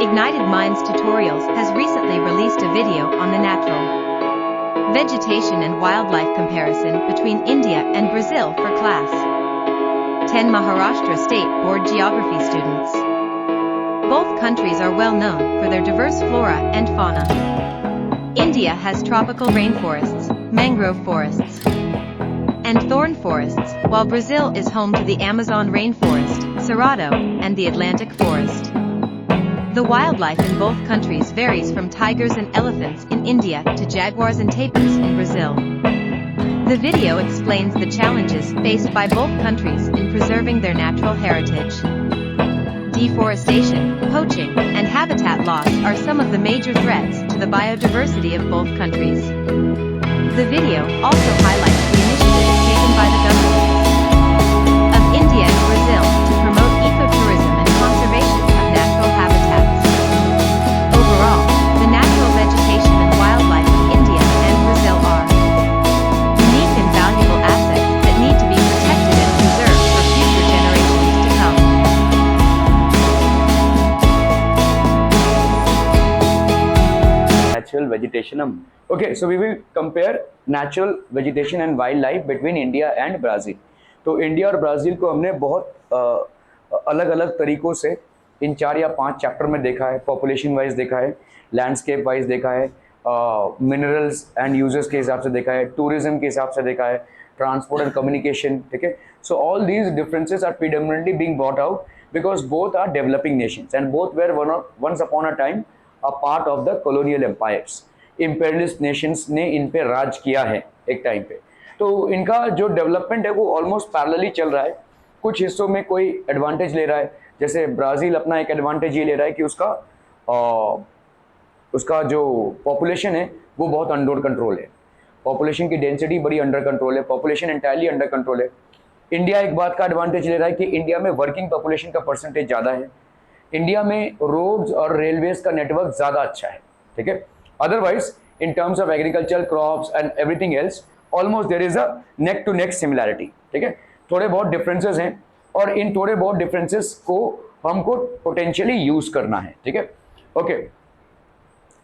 Ignited Minds Tutorials has recently released a video on the natural vegetation and wildlife comparison between India and Brazil for class 10 Maharashtra State Board Geography students. Both countries are well known for their diverse flora and fauna. India has tropical rainforests, mangrove forests, and thorn forests, while Brazil is home to the Amazon rainforest, Cerrado, and the Atlantic forest. The wildlife in both countries varies from tigers and elephants in India to jaguars and tapirs in Brazil. The video explains the challenges faced by both countries in preserving their natural heritage. Deforestation, poaching, and habitat loss are some of the major threats to the biodiversity of both countries. The video also highlights the initiatives taken by the governments of India and Brazil to promote ecotourism and conservation of natural habitats. Overall, the natural vegetation and wildlife of India and Brazil are unique and valuable assets that need to be protected and preserved for future generations to come. Natural vegetation. Okay, so we will compare natural vegetation and wildlife between India and Brazil. तो India और Brazil को हमने बहुत अलग अलग तरीकों से इन 4 या 5 चैप्टर में देखा है. पॉपुलेशन वाइज देखा है, लैंडस्केप वाइज देखा है, मिनरल्स एंड यूजेस के हिसाब से देखा है, टूरिज्म के हिसाब से देखा है, ट्रांसपोर्ट एंड कम्युनिकेशन. ठीक है, so all these differences are predominantly being brought out because both are developing nations and both were once upon a time a part of the colonial empires. Imperialist nations ने इन पे राज किया है एक time पे. तो इनका जो डेवलपमेंट है वो ऑलमोस्ट पैरेलली चल रहा है. कुछ हिस्सों में कोई एडवांटेज ले रहा है, जैसे ब्राज़ील अपना एक एडवांटेज ये ले रहा है कि उसका जो पॉपुलेशन है वो बहुत अंडर कंट्रोल है. पॉपुलेशन की डेंसिटी बड़ी अंडर कंट्रोल है, पॉपुलेशन एंटायरली अंडर कंट्रोल है. इंडिया एक बात का एडवांटेज ले रहा है कि इंडिया में वर्किंग पॉपुलेशन का परसेंटेज ज़्यादा है. इंडिया में रोड्स और रेलवेज का नेटवर्क ज़्यादा अच्छा है. ठीक है, otherwise in terms of agricultural crops and everything else almost there is a neck to neck similarity. ठीक है, थोड़े बहुत डिफरेंसेस हैं और इन थोड़े बहुत डिफरेंसेस को हमको पोटेंशियली यूज करना है. ठीक है, okay.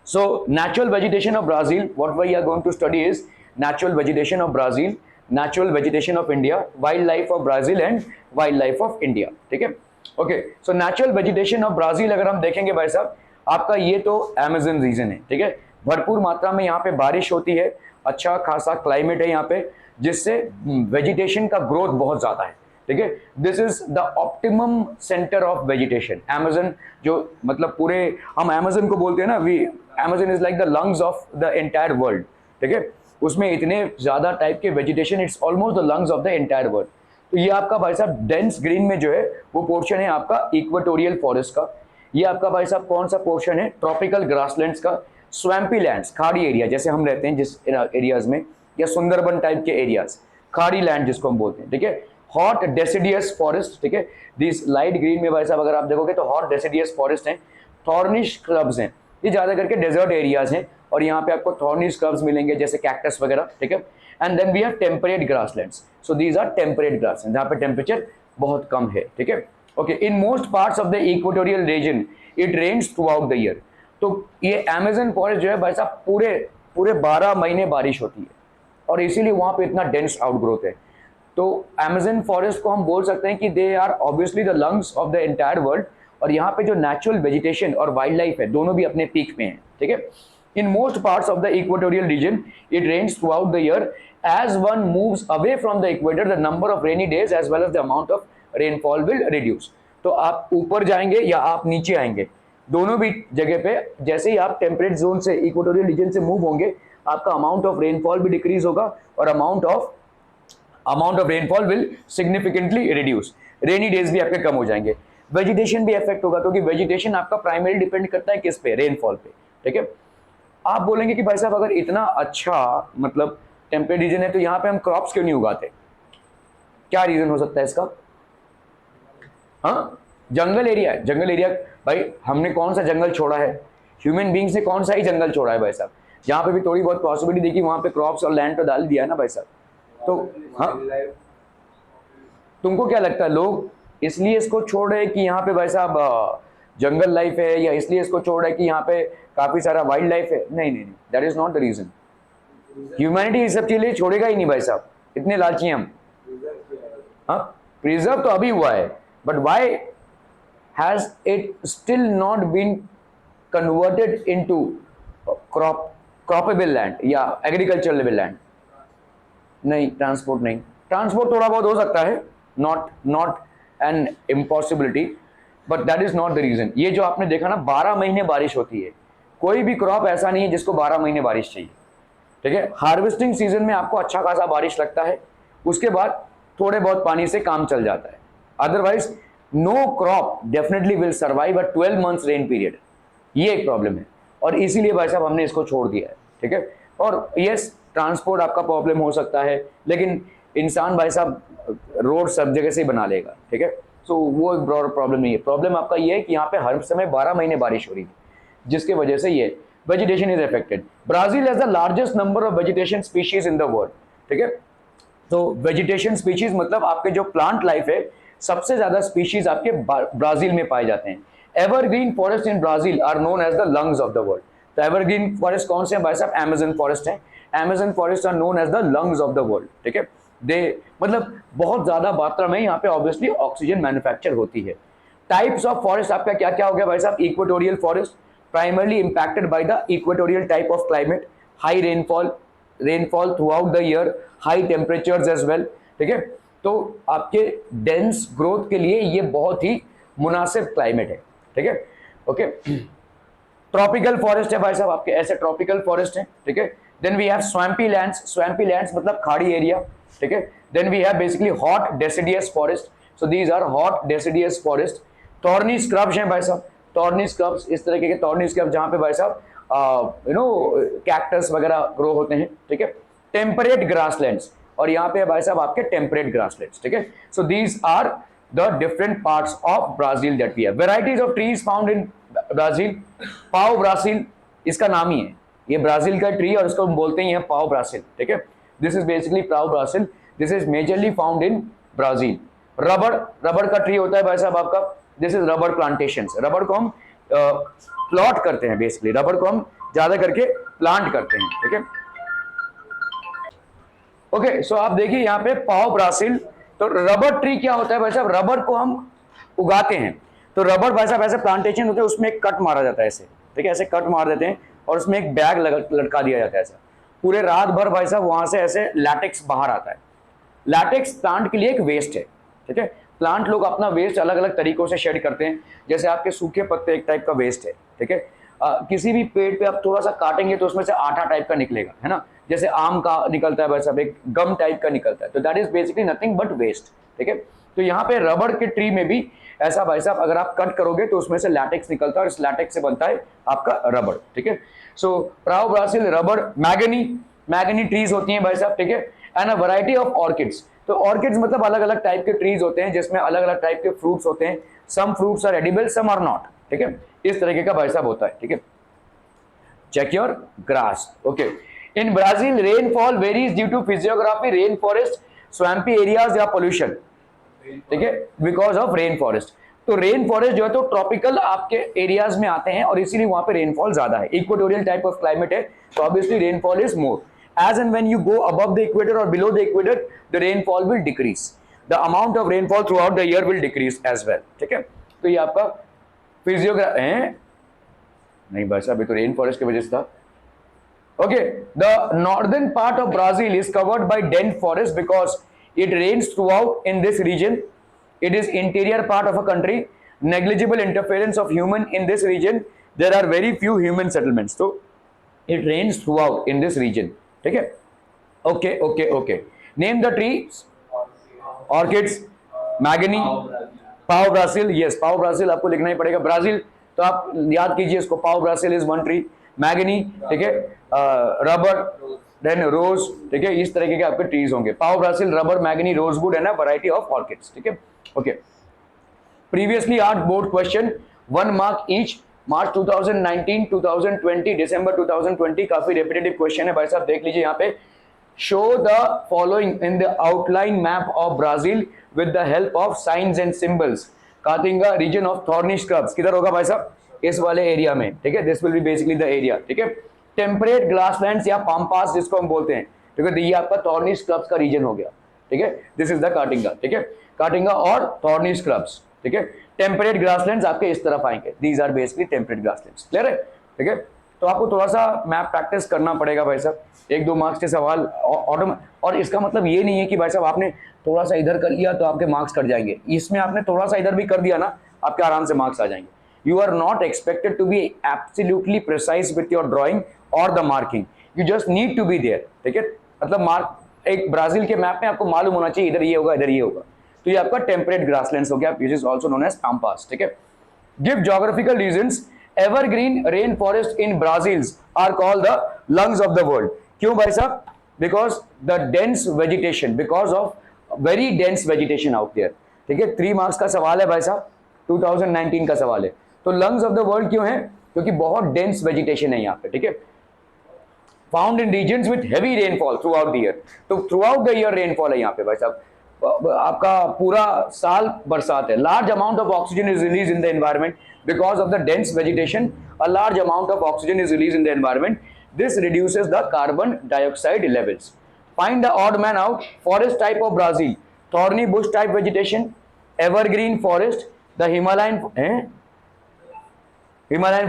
So natural vegetation of Brazil, what we are going to study is natural vegetation of Brazil, natural vegetation of India, wild life of Brazil and wild life of India. ठीक है, okay. So natural vegetation of Brazil अगर हम देखेंगे भाई साहब, आपका ये तो अमेज़न रीजन है. ठीक है, भरपूर मात्रा में यहाँ पे बारिश होती है, अच्छा खासा क्लाइमेट है यहाँ पे, जिससे वेजिटेशन का ग्रोथ बहुत ज़्यादा है. ठीक है, this is the optimum centre of vegetation. Amazon जो मतलब पूरे हम अमेज़न को बोलते हैं ना, we Amazon is like the lungs of the entire world. ठीक है, उसमें इतने ज़्यादा टाइप के vegetation, it's almost the lungs of the entire world. तो ये आपका भाई साहब डेंस ग्रीन में जो है वो पोर्शन है आपका इक्वेटोरियल फॉरेस्ट का. ये आपका भाई साहब कौन सा पोर्शन है? ट्रॉपिकल ग्रासलैंड्स का, स्वैम्पी लैंड्स, खाड़ी एरिया जैसे हम रहते हैं जिस एरियाज में, या सुंदरबन टाइप के एरियाज, खाड़ी लैंड जिसको हम बोलते हैं. ठीक है, हॉट डेसिडियस फॉरेस्ट. ठीक है, दिस लाइट ग्रीन में भाई साहब अगर आप देखोगे तो हॉट डेसिडियस फॉरेस्ट हैं, थॉर्नी स्क्रब्स हैं, ये ज़्यादा करके डेजर्ट एरियाज हैं और यहाँ पे आपको थॉर्नी स्क्रब्स मिलेंगे जैसे कैक्टस वगैरह. ठीक है, and then we have temperate grasslands. So these are temperate grassland जहाँ पे टेम्परेचर बहुत कम है. ठीक है, okay. In most parts of the equatorial region it rains throughout the year. तो ये अमेज़न फॉरेस्ट जो है भाई साहब पूरे 12 महीने बारिश होती है और इसीलिए वहाँ पे इतना डेंस आउटग्रोथ है. तो अमेज़न फॉरेस्ट को हम बोल सकते हैं कि they are obviously the lungs of the entire world. और यहाँ पे जो नेचुरल वेजिटेशन और वाइल्ड लाइफ है दोनों भी अपने पीक में है. ठीक है, in most parts of the equatorial region it rains throughout the year. As one moves away from the equator the number of rainy days as well as the amount of rainfall will reduce. तो आप ऊपर जाएंगे या आप नीचे आएंगे, दोनों भी जगह पे जैसे ही आप टेम्परेट जोन से इक्वेटोरियल रीजन से मूव होंगे, आपका अमाउंट ऑफ रेनफॉल भी डिक्रीज होगा और amount of rainfall will significantly reduce. Rainy days भी आपके कम हो जाएंगे. वेजिटेशन भी इफेक्ट होगा क्योंकि वेजिटेशन आपका प्राइमरी डिपेंड करता है किस पे? रेनफॉल पे. ठीक है, आप बोलेंगे कि भाई साहब अगर इतना अच्छा मतलब टेम्परेट रीजन है तो यहाँ पे हम क्रॉप्स क्यों नहीं उगाते? क्या रीजन हो सकता है इसका? हाँ, जंगल एरिया है. जंगल एरिया भाई, हमने कौन सा जंगल छोड़ा है? ह्यूमन बींग्स ने कौन सा ही जंगल छोड़ा है भाई साहब? जहाँ पे भी थोड़ी बहुत पॉसिबिलिटी देखी वहाँ पे क्रॉप्स और लैंड तो डाल दिया है ना भाई साहब. तो हाँ, तुमको क्या लगता है लोग इसलिए इसको छोड़ रहे हैं कि यहाँ पे भाई साहब जंगल लाइफ है या इसलिए इसको छोड़ रहा है कि यहाँ पे काफी सारा वाइल्ड लाइफ है, नहीं नहीं नहीं, that is not the reason. Humanity इस सब के लिए छोड़ेगा ही नहीं भाई साहब, इतने लालची हैं हम। हाँ, प्रिजर्व तो अभी हुआ है, but why has it still not been converted into croppable land या एग्रीकल्चरेबल लैंड? नहीं, ट्रांसपोर्ट नहीं, ट्रांसपोर्ट थोड़ा बहुत हो सकता है, not an impossibility, but that is not the reason. ये जो आपने देखा ना 12 महीने बारिश होती है, कोई भी क्रॉप ऐसा नहीं है जिसको 12 महीने बारिश चाहिए, ठीक है। हार्वेस्टिंग सीजन में आपको अच्छा खासा बारिश लगता है, उसके बाद थोड़े बहुत पानी से काम चल जाता है, otherwise no crop definitely will survive a 12 months rain period. ये एक प्रॉब्लम है और इसीलिए भाई साहब हमने इसको छोड़ दिया है, ठीक है। और यस, ट्रांसपोर्ट आपका प्रॉब्लम हो सकता है, लेकिन इंसान भाई साहब रोड सब जगह से बना लेगा, ठीक है। सो वो एक ब्रॉड प्रॉब्लम नहीं है। प्रॉब्लम आपका ये है कि यहाँ पे हर समय 12 महीने बारिश हो रही है, जिसके वजह से ये vegetation is affected. Brazil has the largest number of vegetation species in the world, ठीक है। तो वेजिटेशन स्पीशीज मतलब आपके जो प्लांट लाइफ है, सबसे ज्यादा स्पीशीज आपके ब्राजील में पाए जाते हैं। Evergreen forest in Brazil are known as the lungs of the world. तो एवरग्रीन फॉरेस्ट कौन से हैं भाई साहब? अमेजन फॉरेस्ट है। Amazon forest are known as the lungs of the world, ठीक है। दे मतलब बहुत ज्यादा मात्रा में यहाँ पे ऑब्वियसली ऑक्सीजन मैन्युफैक्चर होती है। टाइप्स ऑफ फॉरेस्ट आपका क्या क्या हो गया भाई साहब? Equatorial forest, primarily impacted by the equatorial type of climate, high rainfall throughout the year, high temperatures as well, ठीक है। तो आपके डेंस ग्रोथ के लिए ये बहुत ही मुनासिब क्लाइमेट है, ठीक है, ओके। ट्रॉपिकल फॉरेस्ट है भाई साहब आपके, ऐसे ट्रॉपिकल फॉरेस्ट है, ठीक है। Then we have swampy lands मतलब खाड़ी एरिया, ठीक है। Then we have basically hot deciduous forest, so these are hot deciduous forest. Thorny scrubs हैं भाई साहब, टॉर्नी स्क्रब्स, इस तरीके के टॉर्नी स्क्रब्स जहां पे भाई साहब कैक्टस वगैरह ग्रो होते हैं, ठीक है। टेम्परेट ग्रासलैंड्स, और यहाँ पे भाई साहब आपके टेम्परेट ग्रासलैंड्स, ठीक है। So these are the different parts of Brazil that we have. Varieties of trees found in Brazil. पाओ ब्रासिल इसका नाम ही है, ये ब्राजील का ट्री और इसको हम बोलते हैं पाओ ब्रासिल, ठीक है। This is basically pau brasil, this is majorly found in Brazil. Rubber का ट्री होता है भाई साहब आपका, this is rubber plantations. Rubber को हम प्लॉट करते हैं, बेसिकली रबर को हम ज्यादा करके प्लांट करते हैं, ठीक है, ओके। सो आप देखिए यहाँ पे पाओ ब्रासिल, तो रबर ट्री क्या होता है भाई साहब? रबर को हम उगाते हैं, तो रबर भाई साहब ऐसे प्लांटेशन होते हैं, उसमें एक कट मारा जाता है ऐसे, ठीक है, ऐसे कट मार देते हैं और उसमें एक बैग लटका दिया जाता है ऐसा। पूरे रात भर भाई साहब वहां से ऐसे लैटेक्स बाहर आता है। लैटेक्स प्लांट के लिए एक वेस्ट है, ठीक है। प्लांट लोग अपना वेस्ट अलग अलग तरीकों से शेड करते हैं, जैसे आपके सूखे पत्ते एक टाइप का वेस्ट है, ठीक है। किसी भी पेड़ पे आप थोड़ा सा काटेंगे तो उसमें से आटा टाइप का निकलेगा, है ना, जैसे आम का निकलता है भाई साहब, एक गम टाइप का निकलता है, तो that is basically nothing but waste, ठीक है। तो यहाँ पे रबर के ट्री में भी ऐसा भाई साहब, अगर आप कट करोगे तो उसमें से लैटेक्स निकलता है और इस लैटेक्स से बनता है आपका रबर, ठीक है। सो पाओ ब्रासिल रबर, मैगनी ट्रीज होती हैं भाई साहब, ठीक है, and a variety of orchids. तो ऑर्किड्स मतलब अलग अलग टाइप के ट्रीज होते हैं जिसमें अलग अलग टाइप के फ्रूट्स होते हैं, some fruits are edible, some are not, ठीक है, इस तरीके का भाई साहब होता है, ठीक है। Check your grass, okay. In Brazil rainfall varies due to physiography, rain forest, swampy areas या पोल्यूशन, ठीक है, बिकॉज ऑफ रेन फॉरेस्ट। तो रेन फॉरेस्ट जो है तो ट्रॉपिकल आपके एरियाज में आते हैं और इसीलिए वहां पे रेनफॉल ज्यादा है। इक्वेटोरियल टाइप ऑफ क्लाइमेट है, तो obviously rainfall is more. As and when you go above the equator or below the equator, the rainfall will decrease. The amount of rainfall throughout the year will decrease as well. ठीक है, तो ये आपका फिजियोग्राफ है, नहीं भाई साहब ये तो रेन फॉरेस्ट की वजह से था। Okay, the northern part of Brazil is covered by dense forest because it rains throughout in this region. It is interior part of a country. Negligible interference of human in this region. There are very few human settlements. So it rains throughout in this region. ठीक है, okay. Name the trees, orchids, mahogany, pau brasil, yes पाओ ब्रासिल आपको लिखना ही पड़ेगा। Brazil तो आप याद कीजिए इसको, पाओ ब्रासिल इज वन ट्री, मैगनी, ठीक है, रबर, देन रोज, ठीक है, इस तरीके के आपके ट्रीज होंगे। Pau brasil, rubber, mahogany, rosewood and a variety of orchids, ठीक है, okay. Previously asked board question, 1 mark each, March 2019, 2020, December 2020, काफी रेपिटेटिव क्वेश्चन है भाई साहब, देख लीजिए यहाँ पे। Show the following in the outline map of Brazil with the help of science and symbols. Caatinga region of thorny scrubs किधर होगा भाई साहब, इस वाले एरिया में, ठीक है। This will B basically the area, ठीक है। टेम्परेट ग्रासलैंड्स या पाम्पास जिसको हम बोलते हैं, ठीक है, ये आपका थॉर्नी स्क्रब्स का रीजन हो गया, ठीक है। दिस इज द काटिंगा, ठीक है, काटिंगा और थॉर्नी स्क्रब्स, ठीक है। टेम्परेट ग्रासलैंड्स आपके इस तरफ आएंगे, these are basically temperate grasslands, clear है, ठीक है। तो आपको थोड़ा सा मैप प्रैक्टिस करना पड़ेगा भाई साहब, 1-2 मार्क्स के सवाल और इसका मतलब ये नहीं है कि भाई साहब आपने थोड़ा सा इधर कर लिया तो आपके मार्क्स कट जाएंगे, इसमें आपने थोड़ा सा इधर भी कर दिया ना, आपके आराम से मार्क्स आ जाएंगे। You are not expected to be absolutely precise with your drawing और the marking, you just need to be there, ठीक है। मतलब मार्क एक ब्राजील के मैप में आपको मालूम होना चाहिए इधर ये होगा इधर ये होगा, तो ये आपका टेम्परेट ग्रासलैंड्स हो गया, which is also known as pampas, ठीक है। Give geographical reasons, evergreen rain forest in Brazils are called the lungs of the world. क्यों भाई साहब, because the dense vegetation, because of very dense vegetation out there, ठीक है। 3 marks का सवाल है भाई साहब, 2019 का सवाल है। तो लंग्स ऑफ द वर्ल्ड क्यों है, क्योंकि बहुत डेंस वेजिटेशन है यहाँ पे, ठीक है। Found in regions with heavy rainfall throughout the year, तो throughout the year rainfall है यहाँ पे भाई साहब, आपका पूरा साल बरसात है। Large amount of oxygen is release in the environment because of the dense vegetation, a large amount of oxygen is release in the environment, this reduces the carbon dioxide levels. Find the odd man out, forest type of Brazil, thorny Bush type vegetation, evergreen forest, the Himalayan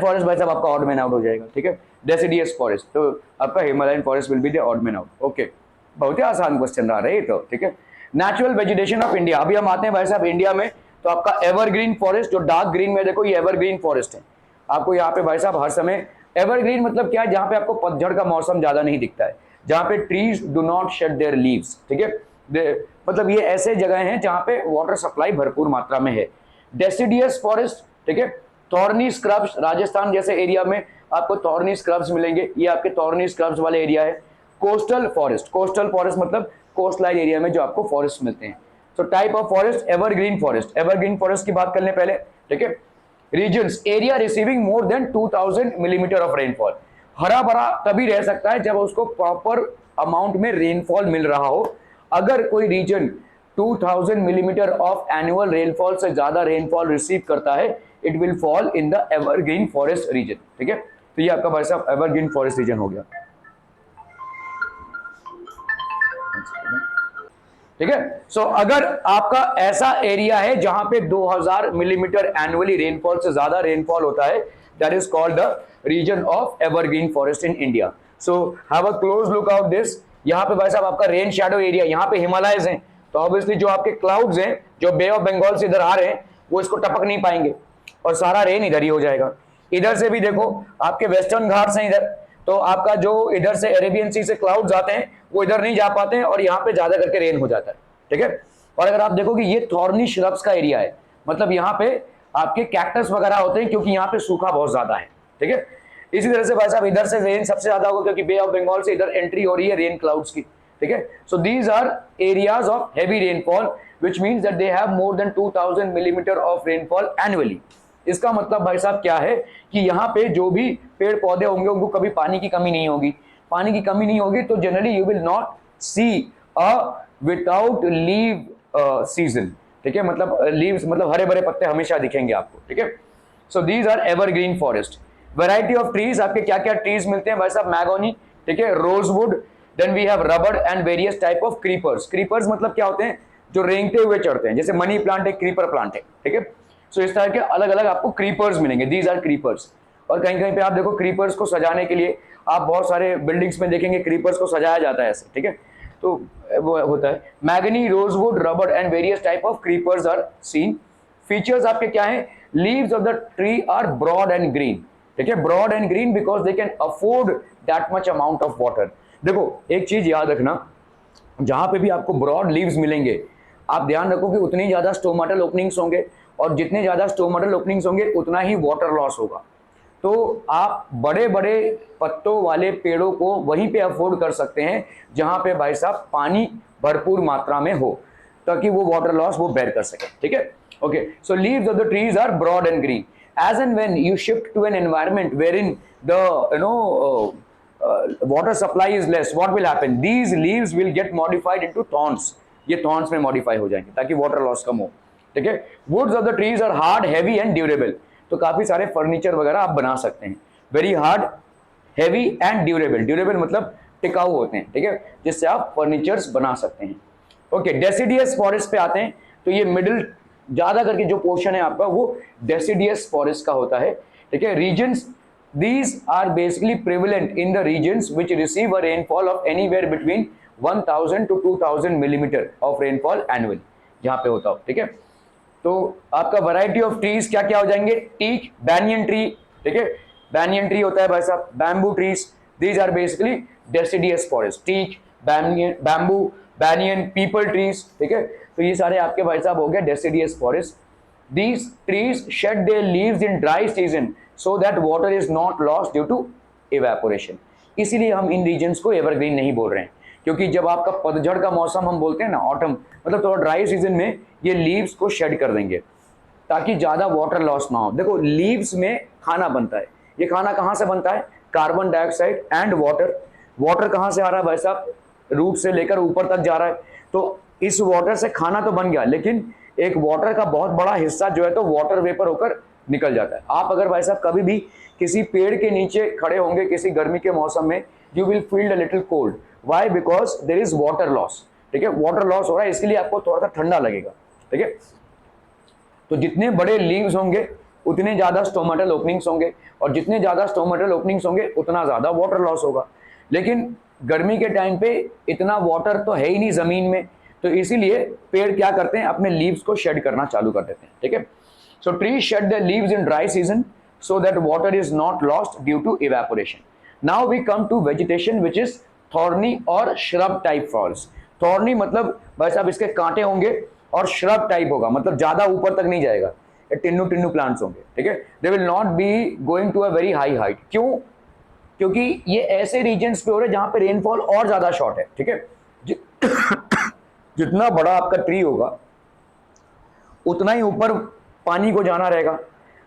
forest भाई साहब आपका odd man out हो जाएगा, ठीक है। Deciduous forest, तो आपका Himalayan forest will be the odd man out, okay. बहुत ही आसान क्वेश्चन रहा है तो, ठीक है। नेचुरल वेजिटेशन ऑफ इंडिया, अभी हम आते हैं भाई साहब इंडिया में, तो आपका एवरग्रीन फॉरेस्ट जो डार्क ग्रीन में देखो ये एवरग्रीन फॉरेस्ट है। आपको यहाँ पे भाई साहब हर समय एवरग्रीन मतलब क्या है, जहाँ पे आपको पतझड़ का मौसम ज्यादा नहीं दिखता है, जहाँ पे trees do not shade there leaves, ठीक है। मतलब ये ऐसे जगह हैं जहाँ पे वाटर सप्लाई भरपूर मात्रा में है। डेसिडियस फॉरेस्ट, ठीक है। थॉर्नी स्क्रब्स, राजस्थान जैसे एरिया में आपको थॉर्नी स्क्रब्स मिलेंगे, ये आपके थॉर्नी स्क्रब्स वाले एरिया है। कोस्टल फॉरेस्ट, कोस्टल फॉरेस्ट मतलब कोस्ट लाइन एरिया में जो आपको फॉरेस्ट मिलते हैं। So type of forest, evergreen forest, evergreen forest की बात कर लें पहले, ठीक है। Regions, area receiving more than 2000 millimetre of rainfall, हरा भरा तभी रह सकता है जब उसको प्रॉपर अमाउंट में रेनफॉल मिल रहा हो। अगर कोई region 2000 millimetre of annual rainfall से ज्यादा रेनफॉल रिसीव करता है, it will fall in the evergreen forest region, ठीक है। तो ये आपका भाई साहब एवरग्रीन फॉरेस्ट रीजन हो गया, ठीक है। सो अगर आपका ऐसा एरिया है जहां पे 2000 मिलीमीटर एनुअली रेनफॉल से ज्यादा रेनफॉल होता है, that is called the region of evergreen forest in India. So have a close look out this. यहाँ पे भाई साहब आपका रेन शैडो एरिया, यहाँ पे हिमालयस हैं, तो ऑब्वियसली जो आपके क्लाउड्स हैं जो बे ऑफ बंगाल से इधर आ रहे हैं वो इसको टपक नहीं पाएंगे और सारा रेन इधर ही हो जाएगा। इधर से भी देखो आपके वेस्टर्न घाट्स हैं इधर, तो आपका जो इधर से अरेबियन सी से क्लाउड्स आते हैं वो इधर नहीं जा पाते हैं और यहाँ पे ज्यादा करके रेन हो जाता है, ठीक है। और अगर आप देखोगे ये थॉर्नी श्रब्स का एरिया है, मतलब यहाँ पे आपके कैक्टस वगैरह होते हैं क्योंकि यहाँ पे सूखा बहुत ज्यादा है, ठीक है। इसी तरह से भाई साहब इधर से रेन सबसे ज्यादा होगा क्योंकि बे ऑफ बंगाल से इधर एंट्री हो रही है रेन क्लाउड्स की, ठीक है। So these are areas of heavy rainfall which means that they have more than 2000 millimetre of rainfall annually. इसका मतलब भाई साहब क्या है कि यहाँ पे जो भी पेड़ पौधे होंगे उनको कभी पानी की कमी नहीं होगी, पानी की कमी नहीं होगी तो generally you will not see a without leave season, ठीक है। मतलब लीव्स मतलब हरे भरे पत्ते हमेशा दिखेंगे आपको, ठीक है। So these are evergreen forest. Variety of trees, आपके क्या क्या ट्रीज मिलते हैं भाई साहब, मैगोनी, ठीक है, rosewood, then we have rubber and various type of creepers. Creepers मतलब क्या होते हैं, जो रेंगते हुए चढ़ते हैं, जैसे मनी प्लांट एक क्रीपर प्लांट है, ठीक है। सो इस तरह के अलग अलग आपको क्रीपर्स मिलेंगे, दीज आर क्रीपर्स। और कहीं कहीं पे आप देखो क्रीपर्स को सजाने के लिए आप बहुत सारे बिल्डिंग्स में देखेंगे क्रीपर्स को सजाया जाता है ऐसे, ठीक है। तो वो होता है mahogany, rosewood, rubber and various type of creepers are seen. Features आपके क्या हैं, leaves of the tree are broad and green, ठीक है, broad and green because they can afford that much amount of water. देखो एक चीज याद रखना, जहां पे भी आपको ब्रॉड लीव्स मिलेंगे आप ध्यान रखो कि उतनी ज्यादा स्टोमेटल ओपनिंग्स होंगे और जितने ज्यादा स्टोमेटल ओपनिंग्स होंगे उतना ही वाटर लॉस होगा। तो आप बड़े बड़े पत्तों वाले पेड़ों को वहीं पे अफोर्ड कर सकते हैं जहां पे भाई साहब पानी भरपूर मात्रा में हो, ताकि वो वाटर लॉस वो बेयर कर सके, ठीक है। Okay, so leaves of the trees are broad and green. As and when you shift to an environment wherein the water supply is less, what will happen, these leaves will get modified into thorns, ये thorns में modify हो जाएंगे ताकि water loss कम हो। ठीक है। Woods of the trees are hard, heavy and durable, तो काफी सारे फर्नीचर वगैरह आप बना सकते हैं। Very hard, heavy and durable, durable मतलब टिकाऊ होते हैं, ठीक है, जिससे आप फर्नीचर्स बना सकते हैं। ओके, डेसिडियस फॉरेस्ट पे आते हैं, तो ये मिडिल ज्यादा करके जो पोर्शन है आपका वो डेसिडियस फॉरेस्ट का होता है, ठीक है। Regions, these are basically prevalent in the regions which receive a rainfall of anywhere between 1000 to 2000 millimeter of rainfall annually, जहां पे होता हो, ठीक है। तो आपका वैरायटी ऑफ ट्रीज क्या क्या हो जाएंगे, टीक, बैनियन ट्री, ठीक है, बैनियन ट्री होता है भाई साहब, bamboo trees, these are basically deciduous forest, teak, bamboo, banyan, peepal trees, ठीक है। तो ये सारे आपके भाई साहब हो गए deciduous forest. These trees shed their leaves in dry season so that water is not lost due to evaporation. इसीलिए हम इन रीजन्स को एवरग्रीन नहीं बोल रहे हैं, क्योंकि जब आपका पतझड़ का मौसम हम बोलते हैं ना, ऑटम, मतलब थोड़ा ड्राई सीजन में ये लीव्स को शेड कर देंगे ताकि ज़्यादा वाटर लॉस ना हो। देखो लीव्स में खाना बनता है, ये खाना कहाँ से बनता है, carbon dioxide and water. Water कहाँ से आ रहा है भाई साहब, रूट से लेकर ऊपर तक जा रहा है, तो इस वाटर से खाना तो बन गया, लेकिन एक वाटर का बहुत बड़ा हिस्सा जो है तो वाटर वेपर होकर निकल जाता है। आप अगर भाई साहब कभी भी किसी पेड़ के नीचे खड़े होंगे किसी गर्मी के मौसम में, you will feel a little cold, why, because there is water loss, ठीक है, वाटर लॉस हो रहा है, इसलिए आपको थोड़ा सा ठंडा लगेगा, ठीक है। तो जितने बड़े लीव्स होंगे उतने ज्यादा स्टोमेटल ओपनिंग्स होंगे, और जितने ज्यादा स्टोमेटल ओपनिंग्स होंगे उतना ज्यादा वाटर लॉस होगा। लेकिन गर्मी के टाइम पे इतना वाटर तो है ही नहीं जमीन में, तो इसीलिए पेड़ क्या करते हैं, अपने लीव्स को शेड करना चालू कर देते हैं, ठीक है। So tree shed the leaves in dry season so that water is not lost due to evaporation. Now we come to vegetation which is thorny और श्रब टाइप फॉल्स। थॉर्नी मतलब भाई साहब इसके कांटे होंगे, और श्रब टाइप होगा मतलब ज्यादा ऊपर तक नहीं जाएगा, टिन्नू टिन्नू प्लांट्स होंगे, ठीक है। They will not be going to a very high height. क्यों, क्योंकि ये ऐसे रीजन्स पे हो रहे हैं जहां पे रेनफॉल और ज्यादा शॉर्ट है, ठीक है। जितना बड़ा आपका ट्री होगा उतना ही ऊपर पानी को जाना रहेगा,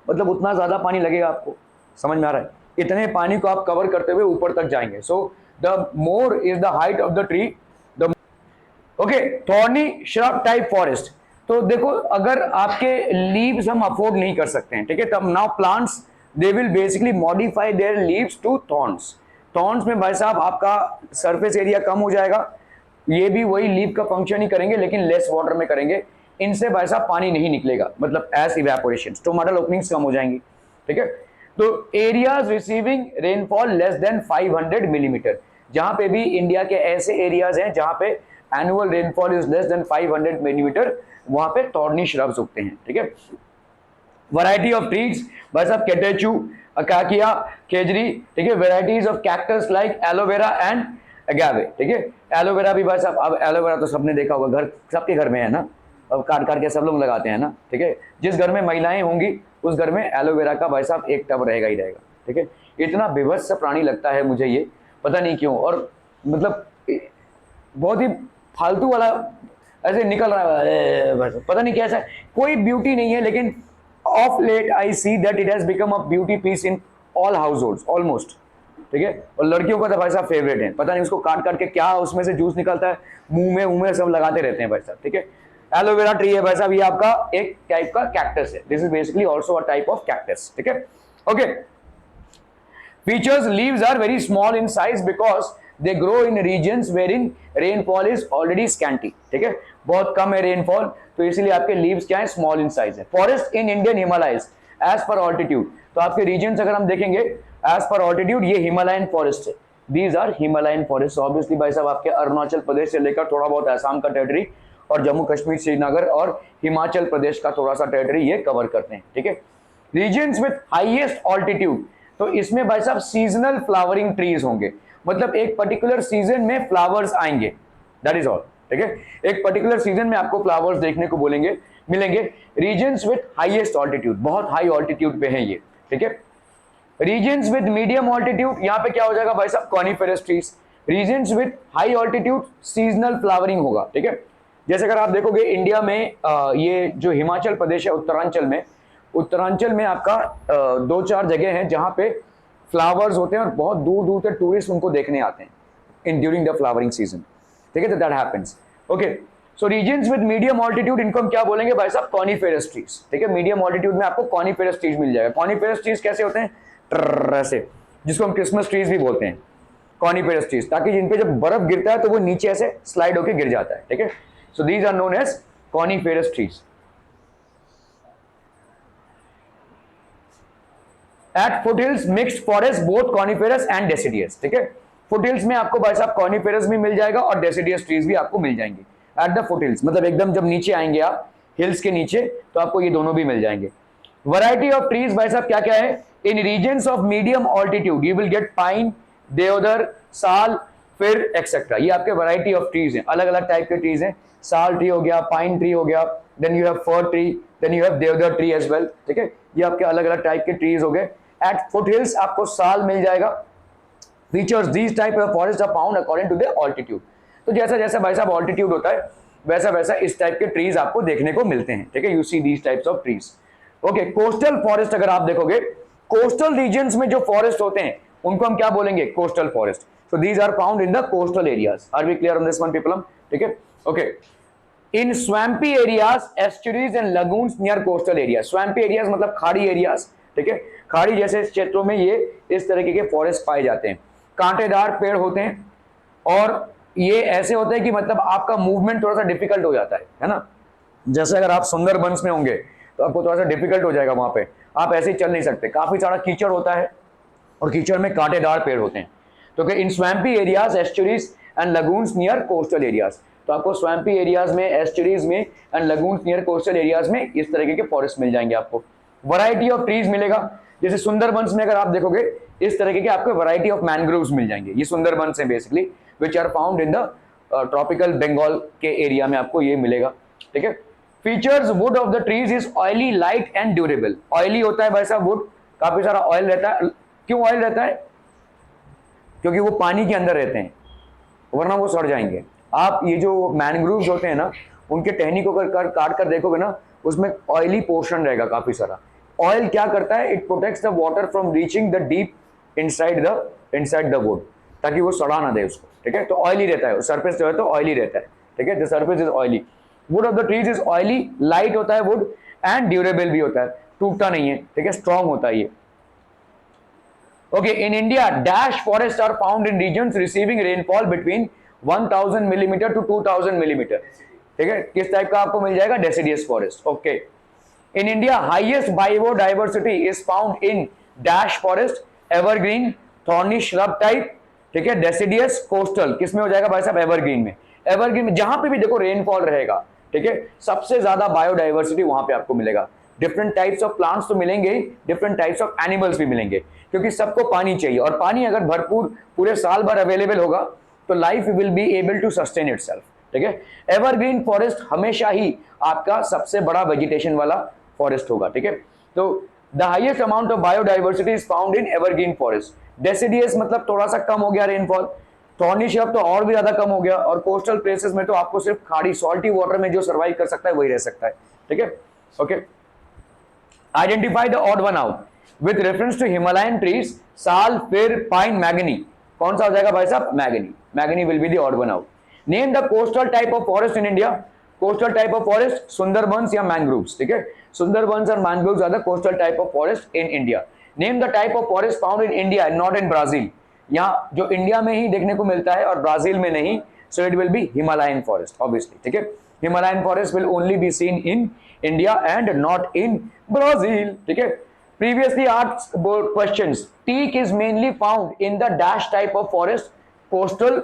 मतलब उतना ज्यादा पानी लगेगा आपको, समझ में आ रहा है, इतने पानी को आप कवर करते हुए ऊपर तक जाएंगे। So the more is the height of the tree, the okay. Thorny shrub type forest, तो देखो अगर आपके लीव्स हम अफोर्ड नहीं कर सकते हैं, ठीक है, तब now plants they will basically modify their leaves to thorns. Thorns में भाई साहब आपका सरफेस एरिया कम हो जाएगा, ये भी वही लीव का फंक्शन ही करेंगे लेकिन लेस वाटर में करेंगे, इनसे भाई साहब पानी नहीं निकलेगा, मतलब एज इवेपोरेशन, स्टोमेटल ओपनिंग्स कम हो जाएंगी, ठीक है। तो areas receiving rainfall less than 500 millimetre, जहां पे भी इंडिया के ऐसे एरियाज हैं जहां पे annual rainfall is less than 500 millimetre, वहां पे थॉर्नी श्रब्स उगते हैं, ठीक है। वैरायटी ऑफ ट्रीज भाई साहब कैटेचू, अकाकिया, केजरी, ठीक है। Varieties of cactus like aloe vera and agave, ठीक है। एलोवेरा भी भाई साहब, अब एलोवेरा तो सबने देखा होगा, घर सबके घर में है ना, अब काट काट के सब लोग लगाते हैं ना, ठीक है। जिस घर में महिलाएं होंगी उस घर में एलोवेरा का भाई साहब एक टब रहेगा ही रहेगा, ठीक है। इतना बेभत्स प्राणी लगता है मुझे ये, पता नहीं क्यों, और मतलब बहुत ही फालतू वाला ऐसे निकल रहा है, पता नहीं कैसा, कोई ब्यूटी नहीं है, लेकिन of late I see that it has become a beauty piece in all households almost, ठीक है। और लड़कियों का तो भाई साहब फेवरेट है, पता नहीं उसको काट काट के क्या उसमें से जूस निकलता है, मुंह में सब लगाते रहते हैं भाई साहब, ठीक है। एलोवेरा ट्री है भाई साहब, ये आपका एक टाइप का कैक्टस है, this is basically also a type of cactus, ठीक है। Okay, features, leaves are very small in size because they grow in regions wherein rainfall is already scanty, ठीक है, बहुत कम है रेनफॉल, तो इसलिए आपके लीव्स क्या है, स्मॉल इन साइज है। Forest in Indian Himalayas as per altitude, तो आपके रीजन्स अगर हम देखेंगे एज पर ऑल्टीट्यूड, ये हिमालयन फॉरेस्ट है, these are Himalayan forest. Obviously भाई साहब आपके अरुणाचल प्रदेश से लेकर थोड़ा बहुत असम का टेरिटरी और जम्मू कश्मीर, श्रीनगर और हिमाचल प्रदेश का थोड़ा सा टेरिटरी ये कवर करते हैं, ठीक है। रीजन्स विद हाईएस्ट ऑल्टीट्यूड, तो इसमें भाई साहब सीजनल फ्लावरिंग ट्रीज होंगे, मतलब एक पर्टिकुलर सीजन में फ्लावर्स आएंगे, दैट इज ऑल, ठीक है। एक पर्टिकुलर सीजन में आपको फ्लावर्स देखने को मिलेंगे। रीजन्स विद हाईएस्ट ऑल्टीट्यूड, बहुत हाई ऑल्टीट्यूड पे है ये, ठीक है। रीजन्स विद मीडियम ऑल्टीट्यूड, यहाँ पे क्या हो जाएगा भाई साहब, coniferous trees. Regions with high altitude seasonal flowering होगा, ठीक है। जैसे अगर आप देखोगे इंडिया में ये जो हिमाचल प्रदेश है, उत्तरांचल में आपका 2-4 जगह हैं जहां पे फ्लावर्स होते हैं और बहुत दूर दूर से टूरिस्ट उनको देखने आते हैं in during the flowering season, ठीक है। तो that happens, okay. So regions with medium altitude, इनको हम क्या बोलेंगे भाई साहब, कॉनिफेरस ट्रीज। ठीक है, मीडियम ऑल्टीट्यूड में आपको कॉनिफेरस ट्रीज मिल जाएगा। कॉनिफेरस ट्रीज कैसे होते हैं, ऐसे, जिसको हम क्रिसमस ट्रीज भी बोलते हैं, कॉनिफेरस ट्रीज, ताकि जिन पे जब बर्फ गिरता है तो वो नीचे ऐसे स्लाइड होकर गिर जाता है। ठीक है, so these are known as coniferous trees. At foothills mixed forest both coniferous and deciduous. ठीक है, फुटहिल्स में आपको भाई साहब कॉनिफेरस भी मिल जाएगा और डेसिडियस ट्रीज भी आपको मिल जाएंगे। एट द फुटहिल्स मतलब एकदम जब नीचे आएंगे आप हिल्स के नीचे, तो आपको ये दोनों भी मिल जाएंगे। वैरायटी ऑफ ट्रीज भाई साहब क्या क्या है, in regions of medium altitude you will get pine, deodar, sal, फिर एक्सेट्रा। ये आपके वैरायटी ऑफ ट्रीज हैं, अलग अलग टाइप के ट्रीज हैं। साल ट्री हो गया, पाइन ट्री हो गया, then you have fir tree, then you have deodar tree as well. ठीक है, ये आपके अलग अलग टाइप के ट्रीज हो गए। एट फुटहिल्स आपको साल मिल जाएगा। Features, these type of forest are found according to their altitude. तो जैसा जैसा भाई साहब ऑल्टीट्यूड होता है वैसा वैसा इस टाइप के ट्रीज आपको देखने को मिलते हैं। ठीक है, you see these types of trees. Okay, coastal forest अगर आप देखोगे, कोस्टल रीजन्स में जो फॉरेस्ट होते हैं उनको हम क्या बोलेंगे, coastal forest. So these are found in the coastal areas. Are we clear on this one people? ठीक है, okay. In swampy areas, estuaries and lagoons near coastal area. Swampy areas मतलब खाड़ी एरियाज। ठीक है, खाड़ी जैसे क्षेत्रों में ये इस तरीके के फॉरेस्ट पाए जाते हैं। कांटेदार पेड़ होते हैं और ये ऐसे होते हैं कि मतलब आपका मूवमेंट थोड़ा सा डिफिकल्ट हो जाता है ना। जैसे अगर आप सुंदरबंस में होंगे तो आपको थोड़ा सा डिफिकल्ट हो जाएगा, वहां पे आप ऐसे ही चल नहीं सकते, काफी सारा कीचड़ होता है और कीचड़ में कांटेदार पेड़ होते हैं। तो in swampy areas, estuaries and lagoons near coastal areas, तो आपको स्वैम्पी एरियाज में, एस्चुरीज में and lagoons near coastal areas में इस तरीके के फॉरेस्ट मिल जाएंगे आपको। वैरायटी ऑफ ट्रीज मिलेगा, जैसे सुंदरबंस में अगर आप देखोगे इस तरीके के आपको वैरायटी ऑफ मैनग्रोव्स मिल जाएंगे। ये सुंदरबंस है basically, which are found in the tropical Bengal के एरिया में आपको ये मिलेगा। ठीक है, features, wood of the trees is oily, light and durable. Oily होता है भाई साहब वुड, काफी सारा ऑयल रहता है। क्यों ऑयल रहता है? क्योंकि वो पानी के अंदर रहते हैं, वरना वो सड़ जाएंगे। आप ये जो मैनग्रोव्स होते हैं ना, उनके टहनी को काट कर देखोगे ना, उसमें ऑयली पोर्शन रहेगा काफी सारा। ऑयल क्या करता है, it protects the water from reaching the deep inside the wood, ताकि वो सड़ा ना दे उसको। ठीक है, तो ऑयली रहता है, सरफेस जो है तो ऑयली रहता है। ठीक है, the surface is oily. Would of the trees is oily, light होता है वुड एंड ड्यूरेबल भी होता है, टूटता नहीं है। ठीक है, स्ट्रॉन्ग होता है ये। Okay, in India dash forest are found in regions receiving rainfall between 1000 millimetre to 2000 millimetre. ठीक है, किस टाइप का आपको मिल जाएगा, deciduous forest. Okay, in India highest biodiversity is found in dash forest, evergreen, thorny shrub type. ठीक है, deciduous, coastal, किसमें हो जाएगा भाई साहब, एवरग्रीन में। एवरग्रीन में जहां पे भी देखो रेनफॉल रहेगा, ठीक है, सबसे ज्यादा बायोडाइवर्सिटी वहां पे आपको मिलेगा। डिफरेंट टाइप्स ऑफ प्लांट्स तो मिलेंगे, डिफरेंट टाइप्स ऑफ एनिमल्स भी मिलेंगे, क्योंकि सबको पानी चाहिए, और पानी अगर भरपूर पूरे साल भर अवेलेबल होगा तो life will be able to sustain itself. ठीक है, एवरग्रीन फॉरेस्ट हमेशा ही आपका सबसे बड़ा वेजिटेशन वाला फॉरेस्ट होगा। ठीक है, तो the highest amount of biodiversity is found in evergreen forest. Deciduous मतलब थोड़ा सा कम हो गया रेनफॉल, थॉर्नी श्रब तो और भी ज्यादा कम हो गया, और कोस्टल प्लेसेस में तो आपको सिर्फ खाड़ी सॉल्टी वाटर में जो सर्वाइव कर सकता है वही रह सकता है। ठीक है, okay. Identify the odd one out with reference to Himalayan trees, sal, fir, pine, मैगनी। कौन सा हो जाएगा भाई साहब, mahogany. Mahogany will be the odd one out. Name the coastal type of forest in India. Coastal type of forest, Sundarbans या mangroves. ठीक है, सुंदरबंस और mangroves are the coastal type of forest in India. Name the type of forest found in India, not in Brazil. यहाँ जो India में ही देखने को मिलता है और ब्राजील में नहीं, so it will be Himalayan forest obviously. ठीक है, Himalayan forest will only be seen in India and not in Brazil. ठीक है, previously asked questions, teak is mainly found in the dash type of forest, coastal,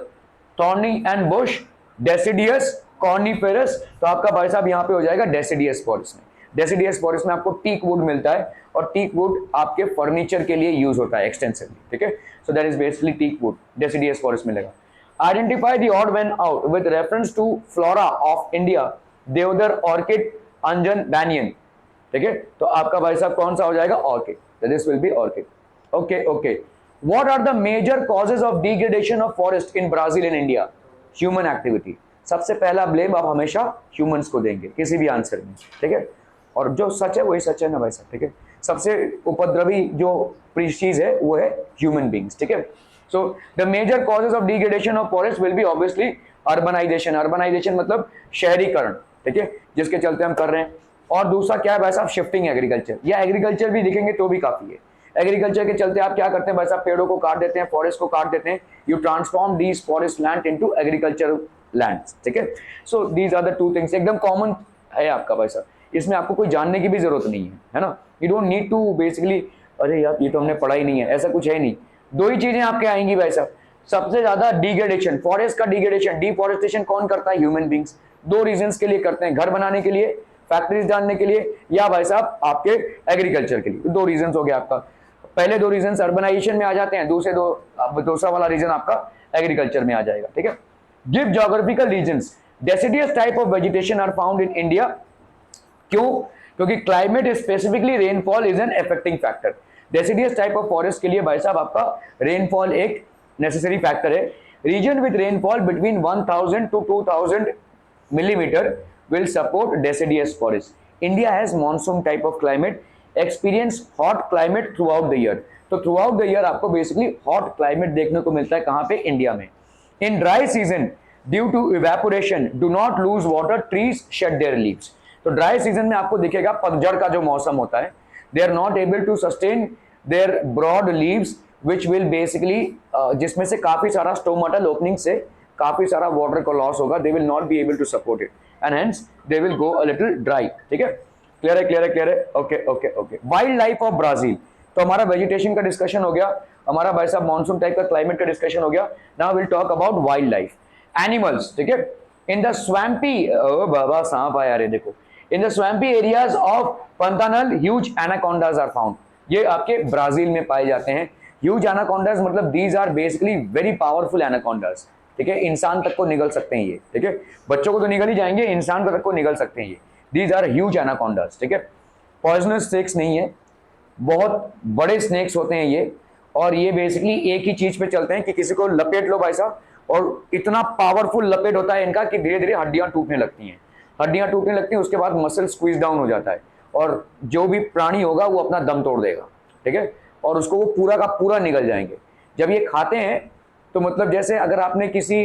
thorny and bush, deciduous, coniferous। तो आपका भाई साहब यहाँ पे हो जाएगा deciduous forest में। deciduous forest में आपको teak wood मिलता है, और teak wood आपके फर्नीचर के लिए यूज होता है एक्सटेंसिवली। ठीक है, so that is basically teak wood, deciduous forest मिलेगा। Identify the odd one out with reference to flora of India, देवदार, ऑर्किड, अंजन, banyan। ठीक है, तो आपका भाई साहब कौन सा हो जाएगा, orchid. This will be orchid. Okay okay. What are the major causes of degradation of forest in Brazil and India? Human activity. सबसे पहला ब्लेम आप हमेशा ह्यूमंस को देंगे किसी भी आंसर में। ठीक है, और जो सच है वही सच है ना भाई साहब। ठीक है, सबसे उपद्रवी जो चीज है वो है ह्यूमन बींग्स। ठीक है, so the major causes of degradation of forest will be obviously urbanisation, urbanisation मतलब शहरीकरण, ठीक है, जिसके चलते हम कर रहे हैं। और दूसरा क्या है भाई साहब, शिफ्टिंग एग्रीकल्चर, या एग्रीकल्चर भी दिखेंगे तो भी काफी है। एग्रीकल्चर के चलते आप क्या करते हैं भाई साहब, पेड़ों को काट देते हैं, फॉरेस्ट को काट देते हैं, you transform these forest land into agriculture lands, ठीक है। So these are the two things, एकदम कॉमन है आपका भाई साहब, इसमें आपको कोई जानने की भी जरूरत नहीं है ना, you don't need to basically अरे यार ये तो हमने पढ़ा ही नहीं है, ऐसा कुछ है नहीं। दो ही चीजें आपके आएंगी भाई साहब, सबसे ज्यादा डिग्रेडेशन, फॉरेस्ट का डिग्रेडेशन, डिफॉरेस्टेशन कौन करता है, ह्यूमन बींग्स। दो रीजंस के लिए करते हैं, घर बनाने के लिए, फैक्ट्रीज डालने के लिए, या भाई साहब आपके एग्रीकल्चर के लिए। दो रीजंस हो गया आपका, पहले दो रीजंस अर्बनाइजेशन में आ जाते हैं, दूसरा वाला रीजन आपका एग्रीकल्चर में आ जाएगा, ठीक है। Give geographical reasons, deciduous type of vegetation are found in India, क्यों, क्योंकि climate specifically rainfall is an affecting factor. Deciduous type of forest के लिए भाई साहब आपका रेनफॉल एक नेसेसरी फैक्टर है। Region with rainfall between 1000 to 2000 millimetre will support deciduous forest. India has monsoon type of climate, experience hot climate throughout the year. तो throughout the year आपको basically hot climate देखने को मिलता है कहाँ पे, इंडिया में। In dry season, due to evaporation, do not lose water, trees shed their leaves. तो ड्राई सीजन में आपको दिखेगा पतझड़ का जो मौसम होता है, they are not able to sustain their broad leaves which will basically, जिसमें से काफी सारा स्टोमेटल ओपनिंग से काफी सारा वाटर का लॉस होगा, they will not be able to support it and hence they will go a little dry, ठीक है। क्लियर है, क्लियर है, क्लियर है, okay okay okay. Wild life of Brazil, तो हमारा वेजिटेशन का डिस्कशन हो गया, हमारा भाई साहब मॉनसून टाइप का क्लाइमेट का डिस्कशन हो गया। Now will talk about wild life animals, ठीक है। इन द स्वैम्पी, बाबा सांप आया रे देखो, in the swampy areas of Pantanal huge anacondas are found, ये आपके ब्राजील में पाए जाते हैं। ह्यूज एनाकोंडाज मतलब these are basically very powerful anacondas, ठीक है, इंसान तक को निगल सकते हैं ये, ठीक है, बच्चों को तो निगल ही जाएंगे, इंसान तक को निगल सकते हैं ये, दीज आर ह्यूज एनाकोंडाज, ठीक है। पॉइजनस स्नेक्स नहीं है, बहुत बड़े स्नेक्स होते हैं ये, और ये बेसिकली एक ही चीज पे चलते हैं कि किसी को लपेट लो भाई साहब, और इतना पावरफुल लपेट होता है इनका कि धीरे धीरे हड्डियां टूटने लगती हैं, हड्डियां टूटने लगती हैं, उसके बाद मसल स्क्वीज डाउन हो जाता है, और जो भी प्राणी होगा वो अपना दम तोड़ देगा, ठीक है, और उसको वो पूरा का पूरा निगल जाएंगे। जब ये खाते हैं तो मतलब जैसे अगर आपने किसी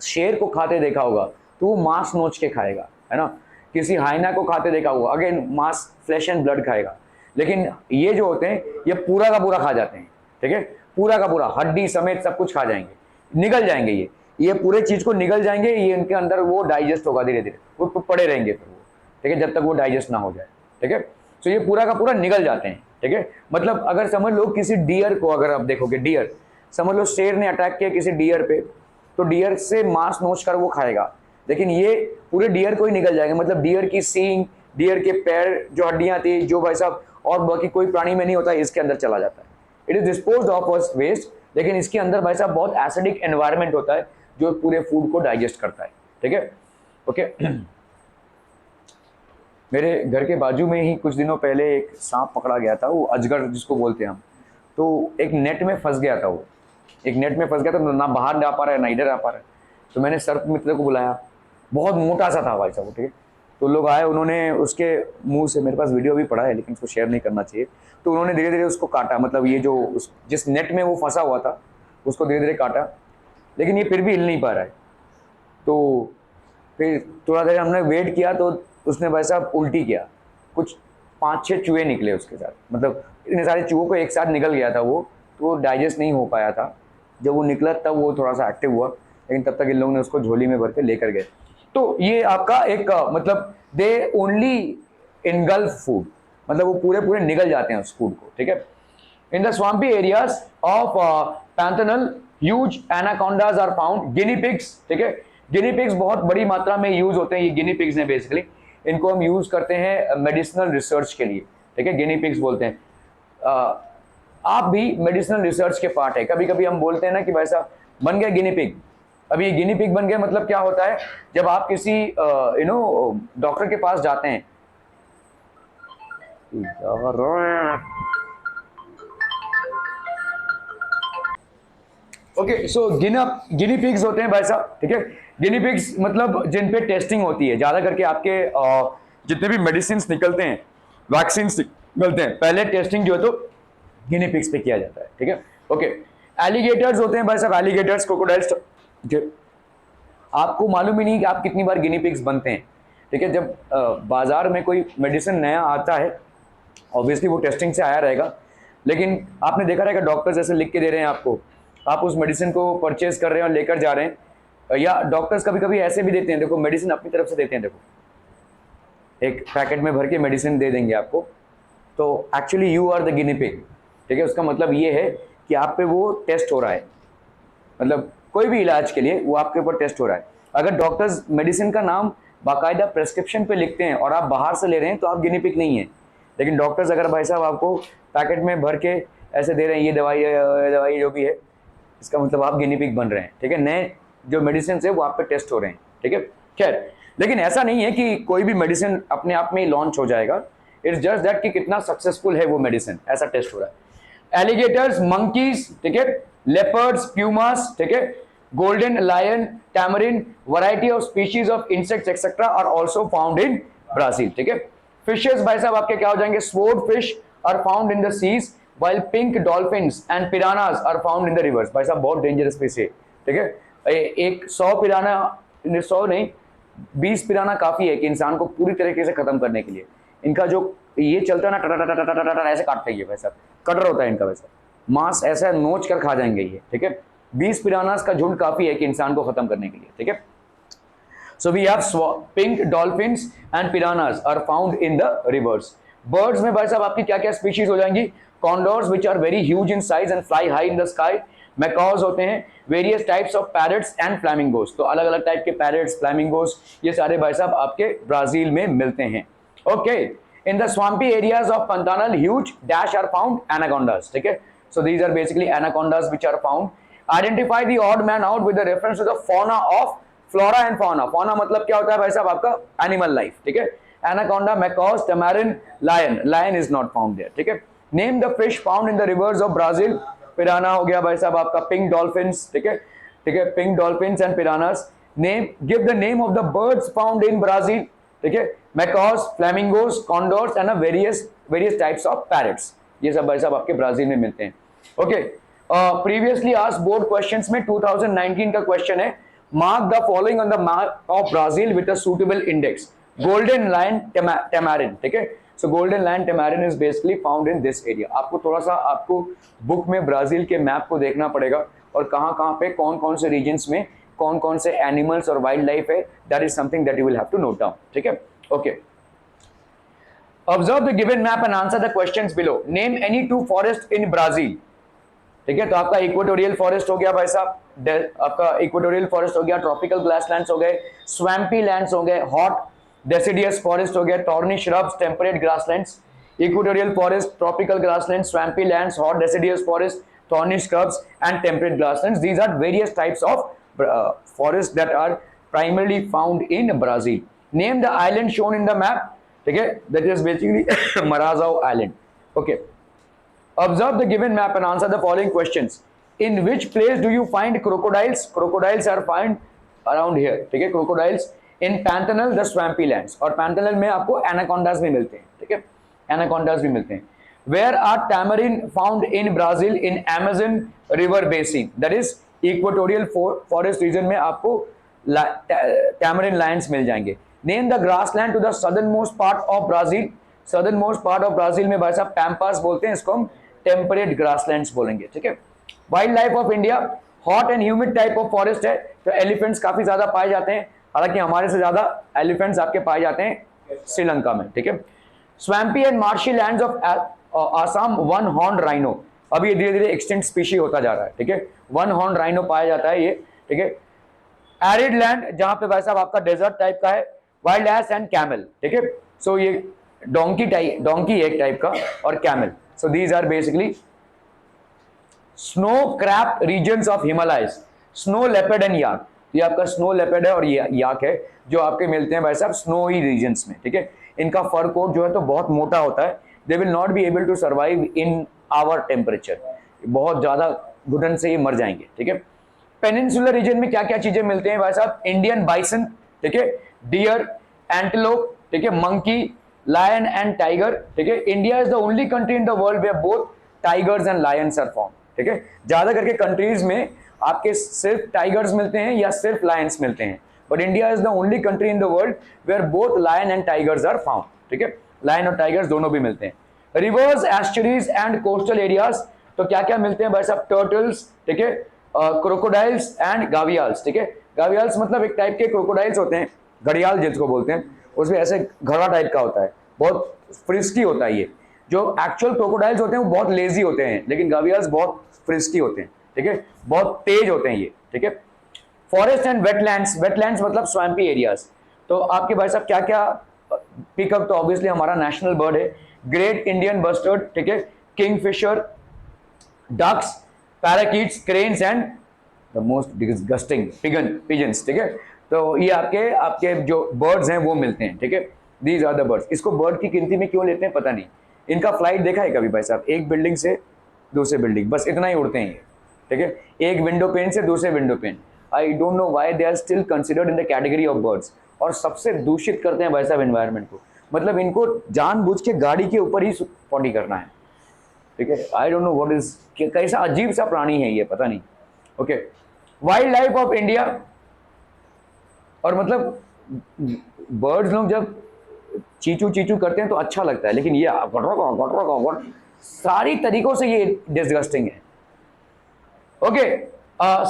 शेर को खाते देखा होगा तो वो मांस नोच के खाएगा, है ना, किसी हाइना को खाते देखा होगा, अगेन मांस, फ्लैश एंड ब्लड खाएगा, लेकिन ये जो होते हैं ये पूरा का पूरा खा जाते हैं, ठीक है, पूरा का पूरा हड्डी समेत सब कुछ खा जाएंगे, निगल जाएंगे ये पूरे चीज को निगल जाएंगे, ये इनके अंदर वो डाइजेस्ट होगा धीरे धीरे, वो पड़े रहेंगे फिर वो, ठीक है, जब तक वो डाइजेस्ट ना हो जाए, ठीक है। तो ये पूरा का पूरा निगल जाते हैं, ठीक है। मतलब अगर समझ लो किसी डियर को, अगर आप देखोगे डियर, समझ लो शेर ने अटैक किया किसी डियर पे, तो डियर से मांस नोच कर वो खाएगा, लेकिन ये पूरे डियर को ही निकल जाएगा, मतलब डियर की सींग, डियर के पैर, जो हड्डियां थी, जो भाई साहब और बाकी कोई प्राणी में नहीं होता, इसके अंदर चला जाता है। It is disposed of as waste, लेकिन इसके अंदर भाई साहब बहुत एसिडिक एनवायरनमेंट होता है जो पूरे फूड को डाइजेस्ट करता है, ठीक है, ओके। मेरे घर के बाजू में ही कुछ दिनों पहले एक सांप पकड़ा गया था, वो अजगर जिसको बोलते हैं हम, तो एक नेट में फंस गया था, वो एक नेट में फंस गया था, ना बाहर जा पा रहा है ना इधर आ पा रहा है। तो मैंने सर्प मित्र को बुलाया, बहुत मोटा सा था भाई साहब, ठीक है, तो लोग आए, उन्होंने उसके मुंह से, मेरे पास वीडियो भी पड़ा है लेकिन उसको शेयर नहीं करना चाहिए, तो उन्होंने धीरे धीरे उसको काटा, मतलब ये जो जिस नेट में वो फंसा हुआ था उसको धीरे धीरे काटा, लेकिन ये फिर भी हिल नहीं पा रहा है। तो फिर थोड़ा देर हमने वेट किया तो उसने भाई साहब उल्टी किया, कुछ 5-6 चूहे निकले उसके साथ, मतलब इतने सारे चूहों को एक साथ निकल गया था वो, तो वो डाइजेस्ट नहीं हो पाया था। जब वो निकला तब वो थोड़ा सा एक्टिव हुआ, लेकिन तब तक इन लोगों ने उसको झोली में भर के लेकर गए। तो ये आपका एक मतलब दे ओनली इनगल्फ फूड, मतलब वो पूरे पूरे निगल जाते हैं उस फूड को, ठीक है। In the swampy areas of Pantanal huge anacondas are found, guinea pigs, ठीक है, गिनी पिग्स बहुत बड़ी मात्रा में यूज होते हैं, ये गिनी पिग्स हैं बेसिकली, इनको हम यूज करते हैं मेडिसिनल रिसर्च के लिए, ठीक है, गिनी पिग्स बोलते हैं। आप भी मेडिसिनल रिसर्च के पार्ट है, कभी कभी हम बोलते हैं ना कि भाई साहब बन गया गिनी पिग, अभी ये गिनी पिग बन गया, मतलब क्या होता है, जब आप किसी डॉक्टर के पास जाते हैं, ओके, सो गिनी पिग्स होते हैं भाई साहब, ठीक है, गिनी पिग्स मतलब जिन पे टेस्टिंग होती है, ज्यादा करके आपके जितने भी मेडिसिन निकलते हैं, वैक्सीन निकलते हैं, पहले टेस्टिंग जो है तो गिनी पिग्स पे किया जाता है, ठीक है, ओके। एलिगेटर्स होते हैं भाई साहब, एलिगेटर्स, क्रोकोडाइल्स, जो आपको मालूम ही नहीं कि आप कितनी बार गिनी पिग्स बनते हैं, ठीक है। जब बाजार में कोई मेडिसिन नया आता है, ऑब्वियसली वो टेस्टिंग से आया रहेगा, लेकिन आपने देखा रहेगा डॉक्टर्स ऐसे लिख के दे रहे हैं आपको, आप उस मेडिसिन को परचेज कर रहे हैं और लेकर जा रहे हैं, या डॉक्टर्स कभी कभी ऐसे भी देते हैं, देखो मेडिसिन अपनी तरफ से देते हैं, देखो एक पैकेट में भर के मेडिसिन दे देंगे आपको, तो actually you are the guinea pig, ठीक है। उसका मतलब ये है कि आप पे वो टेस्ट हो रहा है, मतलब कोई भी इलाज के लिए वो आपके ऊपर टेस्ट हो रहा है। अगर डॉक्टर्स मेडिसिन का नाम बाकायदा प्रेस्क्रिप्शन पे लिखते हैं और आप बाहर से ले रहे हैं तो आप गिनी पिग नहीं है, लेकिन डॉक्टर्स अगर भाई साहब आपको पैकेट में भर के ऐसे दे रहे हैं, ये दवाई जो भी है, इसका मतलब आप गिनी पिग बन रहे हैं, ठीक है। नए जो मेडिसिन है वो आप पे टेस्ट हो रहे हैं, ठीक है। खैर, लेकिन ऐसा नहीं है कि कोई भी मेडिसिन अपने आप में ही लॉन्च हो जाएगा, इट्स जस्ट दैट कि कितना सक्सेसफुल है वो मेडिसिन, ऐसा टेस्ट हो रहा है। एलिगेटर्स, मंकीज, ठीक है, लेपर्ड्स, प्यूमास, ठीक है, golden lion, tamarin, variety of species of insects etcetera are also found in Brazil, ठीक है। फिशेस भाई साहब आपके क्या हो जाएंगे, swordfish are found in the seas, while pink dolphins and piranhas are found in the rivers। भाई साहब बहुत डेंजरस फिश है, ठीक है। एक 100 पिराना, 100 नहीं 20 पिराना काफी है कि इंसान को पूरी तरीके से खत्म करने के लिए। इनका जो ये चलता है ना, टटा टटा टटा टटा ऐसे काटते हैं, भाई साहब कटर होता है इनका, वैसा मांस ऐसा नोच कर खा जाएंगे ये, ठीक है। 20 पिरानास का झुंड काफी है कि इंसान को खत्म करने के लिए, ठीक है। So we have pink dolphins and piranhas are found in the rivers। Birds में भाई साहब आपकी क्या क्या स्पीशीज हो जाएंगी, condors which are very huge in size and fly high in the sky, macaws होते हैं, various types of parrots and flamingos। तो अलग अलग टाइप के parrots, flamingos ये सारे भाई साहब आपके ब्राजील में मिलते हैं। Okay, in the swampy areas of Pantanal huge dash are found anacondas, ठीक है। So these are basically anacondas which are found। Identify the odd man out with the reference to the fauna of flora and fauna. Fauna मतलब क्या होता है भाई साहब आपका animal life, ठीक है। Anaconda, macaws, tamarin, lion, lion is not found there, ठीक है। Name the fish found in the rivers of Brazil. Piranha हो गया भाई साहब आपका, पिंक डॉल्फिन्स, ठीक है, ठीक है, pink dolphins and piranhas. Name, give the name of the birds found in Brazil, ठीक है, macaws, flamingos, condors and various types of parrots. ये सब भाई साहब आपके ब्राजील में मिलते हैं। Okay, previously asked board questions में 2019 का क्वेश्चन है, mark the following on the map of Brazil with a suitable index। golden lion tamarin, ठीक है। so golden lion tamarin is basically found in this area। आपको थोड़ा सा आपको book में ब्राजील के मैप को देखना पड़ेगा और कहां पे कौन कौन से रीजन्स में कौन कौन से एनिमल्स और वाइल्ड लाइफ है, that is something that you will have to note down, ठीक है। Okay, observe the given map and answer the questions below. Name any two forest in Brazil, ठीक है। तो आपका इक्वेटोरियल फॉरेस्ट हो गया भाई साहब, आपका इक्वेटोरियल फॉरेस्ट हो गया, ट्रॉपिकल ग्रासलैंड्स हो गए, स्वैम्पी लैंड्स हो गए, हॉट डेसिडियस फॉरेस्ट हो गया, thorny shrubs, temperate grasslands. Equatorial forest, tropical grasslands, swampy lands, hot deciduous forest, thorny shrubs and temperate grasslands. These are various types of forest that are primarily found in Brazil. Name the island shown in the map, ठीक है, that is basically Marajo island. Okay, observe the given map and answer the following questions। in which place do you find crocodiles? crocodiles are found around here, ठीक है। crocodiles in Pantanal, the swampy lands। और Pantanal में आपको anacondas भी मिलते हैं, ठीक है, anacondas भी मिलते हैं। where are tamarin found in Brazil? in Amazon river basin, that is equatorial forest region में आपको tamarin lions मिल जाएंगे। name the grassland to the southernmost part of Brazil। southernmost part of Brazil में भाई साहब पैम्पास बोलते हैं, इसको हम टेम्परेट ग्रासलैंड्स बोलेंगे, ठीक है। Wild life of India, hot and humid type of forest है, तो एलिफेंट्स काफी ज्यादा पाए जाते हैं, हालांकि हमारे से ज्यादा एलिफेंट्स आपके पाए जाते हैं श्रीलंका में, ठीक है। Swampy and marshy lands of Assam, one horn rhino. अभी धीरे धीरे एक्सटेंट स्पीशी होता जा रहा है, ठीक है, वन हॉर्न राइनो पाया जाता है ये, ठीक है। एरिड लैंड जहां पे भाई साहब आपका डेजर्ट टाइप का है, वाइल्ड एस एंड कैमल, ठीक है। सो ये डोंकी एक टाइप का, और camel. So these are basically snow crab regions of Himalayas, snow leopard and yak। ये आपका snow leopard है और ये याक है जो आपके मिलते हैं भाई साहब snowy regions में, ठीक है। इनका फर कोट जो है तो बहुत मोटा होता है, they will not be able to survive in our temperature। बहुत ज्यादा घुटन से ये मर जाएंगे, ठीक है। पेनिनसुलर रीजन में क्या क्या चीजें मिलते हैं भाई साहब, इंडियन बाइसन, ठीक है, डियर, एंटीलोप, ठीक है, मंकी, लायन एंड टाइगर, ठीक है। India is the only country in the world where both tigers and lions are found, ठीक है। ज्यादा करके कंट्रीज में आपके सिर्फ टाइगर्स मिलते हैं या सिर्फ लायंस मिलते हैं, but India is the only country in the world where both lion and tigers are found, ठीक है, लायन और टाइगर्स दोनों भी मिलते हैं। Rivers, estuaries and coastal areas, तो क्या क्या मिलते हैं भाई साहब, टर्टल्स, ठीक है, क्रोकोडाइल्स एंड गावियाल्स, ठीक है, गावियाल्स मतलब एक टाइप के क्रोकोडाइल्स होते हैं, घड़ियाल जिसको बोलते हैं, उसमें ऐसे घड़ा टाइप का होता है, बहुत फ्रिस्की होता है ये। जो एक्चुअल क्रोकोडाइल्स होते हैं वो बहुत लेजी होते हैं, लेकिन गावियाल्स बहुत फ्रिस्की होते हैं, ठीक है, बहुत तेज होते हैं ये, ठीक है। फॉरेस्ट एंड वेटलैंड्स, वेटलैंड्स मतलब स्वैम्पी एरियाज, तो आपके भाई साहब क्या क्या, पिकअप तो ऑब्वियसली हमारा नेशनल बर्ड है, ग्रेट इंडियन बस्टर्ड, ठीक है, kingfisher, ducks, parakeets, cranes and the most disgusting pigeons, ठीक है। तो ये आपके आपके जो बर्ड्स हैं वो मिलते हैं, ठीक है, दीज आर द बर्ड्स। इसको बर्ड की गिनती में क्यों लेते हैं पता नहीं, इनका फ्लाइट देखा है कभी भाई साहब, एक बिल्डिंग से दूसरे बिल्डिंग, बस इतना ही उड़ते हैं ये, ठीक है, एक विंडो पेन से दूसरे window pane. I don't know why they are still considered in the category of birds, और सबसे दूषित करते हैं भाई साहब एनवायरनमेंट को, मतलब इनको जानबूझ के गाड़ी के ऊपर ही पॉटी करना है, ठीक है। आई डोंट नो व्हाट इज, कैसा अजीब सा प्राणी है ये, पता नहीं। Okay, wild life of India, और मतलब बर्ड्स लोग जब चीचू चीचू करते हैं तो अच्छा लगता है, लेकिन ये सारी तरीकों से ये डिस्गस्टिंग है। ओके,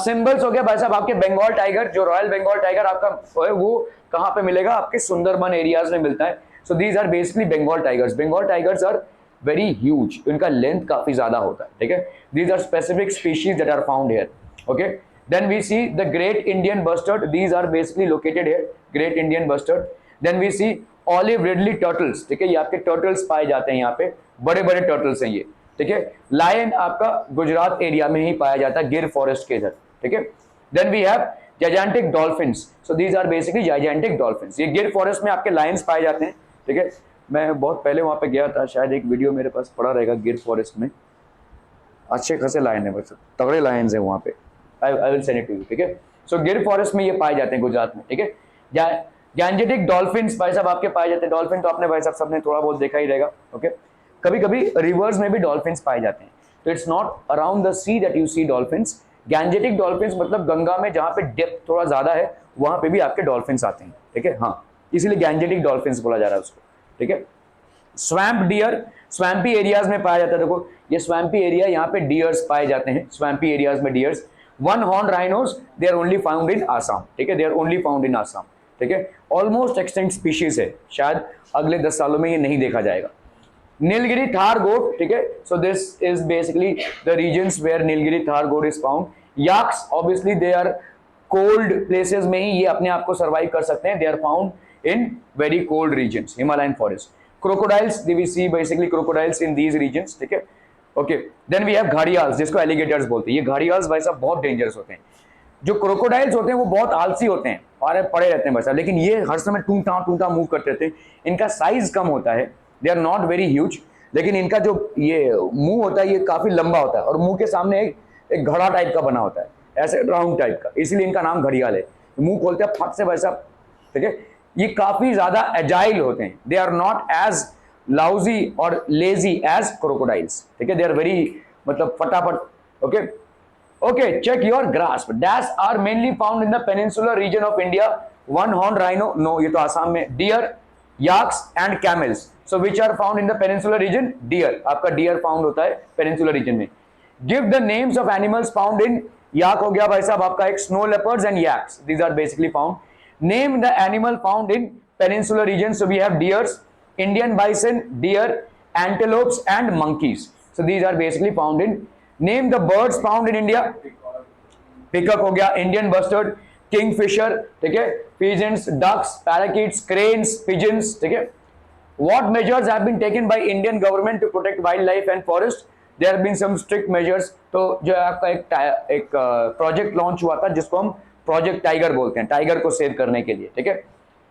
सिंबल्स हो गया भाई साहब आपके बंगाल टाइगर, जो रॉयल बंगाल टाइगर आपका है वो कहां पे मिलेगा, आपके सुंदरबन एरियाज में मिलता है। So these are basically Bengal tigers. Bengal tigers are very huge, इनका लेंथ काफी ज्यादा होता है, ठीक है। These are specific species that are found here, okay. Then we see the Great Indian Bustard. These are basically located here. Great Indian Bustard. Then we see Olive Ridley turtles. ठीक है, ये आपके turtles पाए जाते हैं यहाँ पे, बड़े बड़े turtles हैं ये, ठीक है। Lion आपका गुजरात एरिया में ही पाया जाता है, गिर फॉरेस्ट के इधर, ठीक है। Then we have gigantic dolphins. So these are basically gigantic dolphins. ये गिर फॉरेस्ट में आपके lions पाए जाते हैं, ठीक है। मैं बहुत पहले वहाँ पे गया था, शायद एक वीडियो मेरे पास पड़ा रहेगा गिर फॉरेस्ट में, अच्छे खासे लायन है, बस तगड़े लायंस हैं वहाँ पे। I will send it to you, ठीक है। सो गिर फॉरेस्ट में ये पाए जाते हैं गुजरात में, ठीक है। गैंजेटिक डॉल्फिन्स भाई साहब आपके पाए जाते हैं, डॉल्फिन तो आपने भाई साहब सबने थोड़ा बहुत देखा ही रहेगा, ओके। कभी कभी रिवर्स में भी डॉल्फिन्स पाए जाते हैं, तो it's not around the sea that you see dolphins. Gangetic dolphins मतलब गंगा में जहाँ पे डेप्थ थोड़ा ज्यादा है वहां पे भी आपके डॉल्फिन्स आते हैं, ठीक है, हाँ, इसीलिए गैंजेटिक डॉल्फिन्स बोला जा रहा है उसको, ठीक है। स्वैम्प डियर, स्वैम्पी एरियाज में पाया जाता है, देखो ये स्वैम्पी एरिया, यहाँ पे डियर्स पाए जाते हैं स्वैम्पी एरियाज में, deers. One horn rhinos, they are only found in Assam, ठीक है, they are only found in Assam, ठीक है। ऑलमोस्ट एक्सटेंट स्पीशीज है, शायद अगले 10 सालों में ये नहीं देखा जाएगा। नीलगिरी थार गोट, ठीक है, so this is basically the regions where Nilgiri tahr goat is found. Yaks obviously they are cold places में ही ये अपने आप को सर्वाइव कर सकते हैं, they are found in very cold regions, Himalayan forest. Crocodiles, we see basically crocodiles in these regions, ठीक है, okay. Then we have gharials, जिसको एलिगेटर्स बोलते हैं। ये घड़ियाल्स भाई साहब बहुत डेंजरस होते हैं। जो क्रोकोडाइल्स होते हैं वो बहुत आलसी होते हैं और पड़े रहते हैं भाई साहब, लेकिन ये हर समय टूटा टूटा मूव करते रहते हैं। इनका साइज कम होता है, they are not very huge, लेकिन इनका जो ये मुंह होता है ये काफी लंबा होता है, और मुंह के सामने एक घड़ा टाइप का बना होता है, ऐसे राउंड टाइप का, इसीलिए इनका नाम घड़ियाल है। मुंह खोलते हैं फट से भाई साहब, ठीक है। ये काफी ज्यादा एजाइल होते हैं, they are not as lousy और लेजी एज क्रोकोडाइल्स, ठीक है, दे आर वेरी मतलब फटाफट, okay. Okay, check your grasp, dash are mainly found in the peninsular region of India. One horn rhino, no, ये तो आसाम में। Deer, yaks and camels, so which are found in the peninsular region, deer, आपका deer found होता है peninsular region में। Give the names of animals found in, yak हो गया भाई साहब आपका एक, snow leopards and yaks, these are basically found. Name the animal found in peninsular region, so we have deers, Indian bison, deer, antelopes and monkeys. So these are basically found in. Name the birds found in India. Peacock हो गया, Indian bustard, kingfisher, ठीक है, pigeons, ducks, parakeets, cranes, pigeons, ठीक है। What measures have been taken by Indian government to protect wildlife and forest? There have been some strict measures. तो जो आपका एक प्रोजेक्ट लॉन्च हुआ था जिसको हम प्रोजेक्ट टाइगर बोलते हैं, टाइगर को सेव करने के लिए, ठीक है।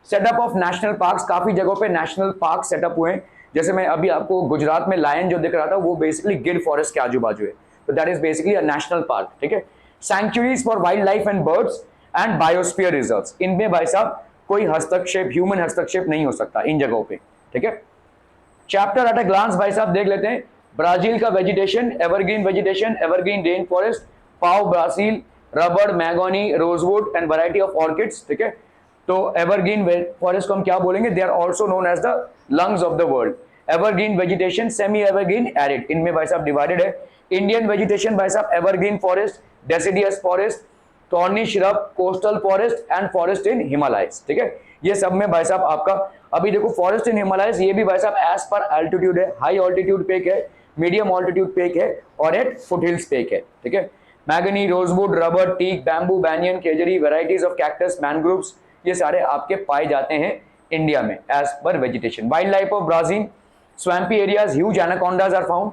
सेटअप ऑफ नेशनल पार्क्स, काफी जगहों पे नेशनल पार्क सेटअप हुए हैं, जैसे मैं अभी आपको गुजरात में लायन जो दिख रहा था वो बेसिकली गिर फॉरेस्ट के आजू बाजू है, तो that is basically a national park, ठीक है। Sanctuaries for wild life and birds and biosphere reserves, इनमें भाई साहब कोई हस्तक्षेप, ह्यूमन हस्तक्षेप नहीं हो सकता इन जगहों पे, ठीक है। चैप्टर एट अ ग्लांस भाई साहब देख लेते हैं। ब्राजील का vegetation, evergreen vegetation, evergreen rain forest, पाओ Brazil, rubber, mahogany, rosewood and variety of orchids, ठीक है। तो एवरग्रीन फॉरेस्ट को हम क्या बोलेंगे, they are also known as the lungs of the world. Evergreen vegetation, semi evergreen, arid, इनमें भाई साहब डिवाइडेड है। इंडियन वेजिटेशन भाई साहब evergreen forest, deciduous forest, thorny shrub, coastal forest and forest in Himalayas, ठीक है। ये सब में भाई साहब आपका अभी देखो फॉरेस्ट इन हिमालयस, ये भी भाई साहब एज पर एल्टीट्यूड है, हाई ऑल्टीट्यूड पे है, मीडियम ऑल्टीट्यूड पे है और एट फुटहिल्स पे है, ठीक है। Mahogany, rosewood, rubber, teak, bamboo, banyan, khejri, varieties of cactus, mangroves, ये सारे आपके पाए जाते हैं इंडिया में as per vegetation. Wild life of Brazil, swampy areas, huge anacondas are found,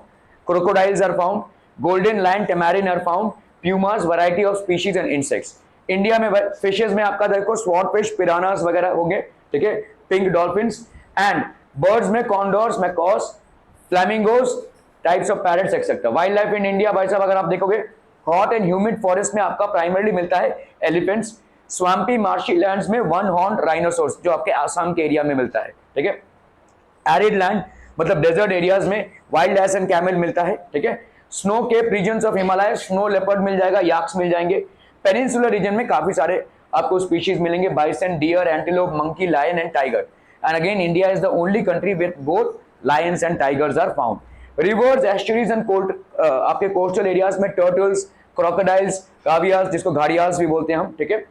crocodiles are found, golden lion tamarin are found, pumas, variety of species and insects. India में fishes में आपका देखो स्वॉर्ड फिश, पिरानास वगैरह हो गए, ठीक है, pink dolphins, and birds में condors, macaws, flamingos, types of parrots etcetera. Wild life in India भाई साहब अगर आप देखोगे हॉट एंड ह्यूमिड फॉरेस्ट में आपका प्राइमरली मिलता है एलिफेंट्स, स्वाम्पी मार्शी लैंड्स में वन हॉर्न राइनोसोर्स जो आपके आसाम के एरिया में मिलता है, ठीक है। एरिड लैंड मतलब डेजर्ट एरियाज में वाइल्ड एस एंड कैमल मिलता है, ठीक है। Snow cap regions of Himalaya, snow leopard मिल जाएगा, याक्स मिल जाएंगे। पेनिनसुलर रीजन में काफी सारे आपको स्पीशीज मिलेंगे, bison, deer, antelope, monkey, lion and tiger. And again India is the only country with both lions and tigers are found. Rivers, estuaries and आपके coastal areas में टर्टल्स, क्रोकोडाइल्स, कावियास जिसको घाड़ियाल्स भी बोलते हैं हम, ठीक है।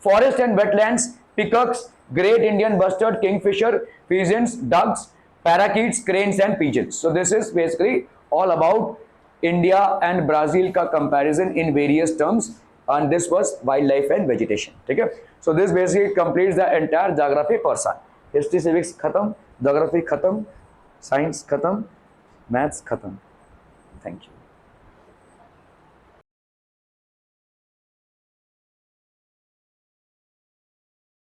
Forest and wetlands, peacocks, great Indian bustard, kingfisher, pigeons, ducks, parakeets, cranes and pigeons. So this is basically all about India and Brazil का comparison in various terms, and this was wildlife and vegetation, ठीक है। So this basically completes the entire geography portion. History, civics खत्म, geography खत्म, science खत्म, maths खत्म। Thank you.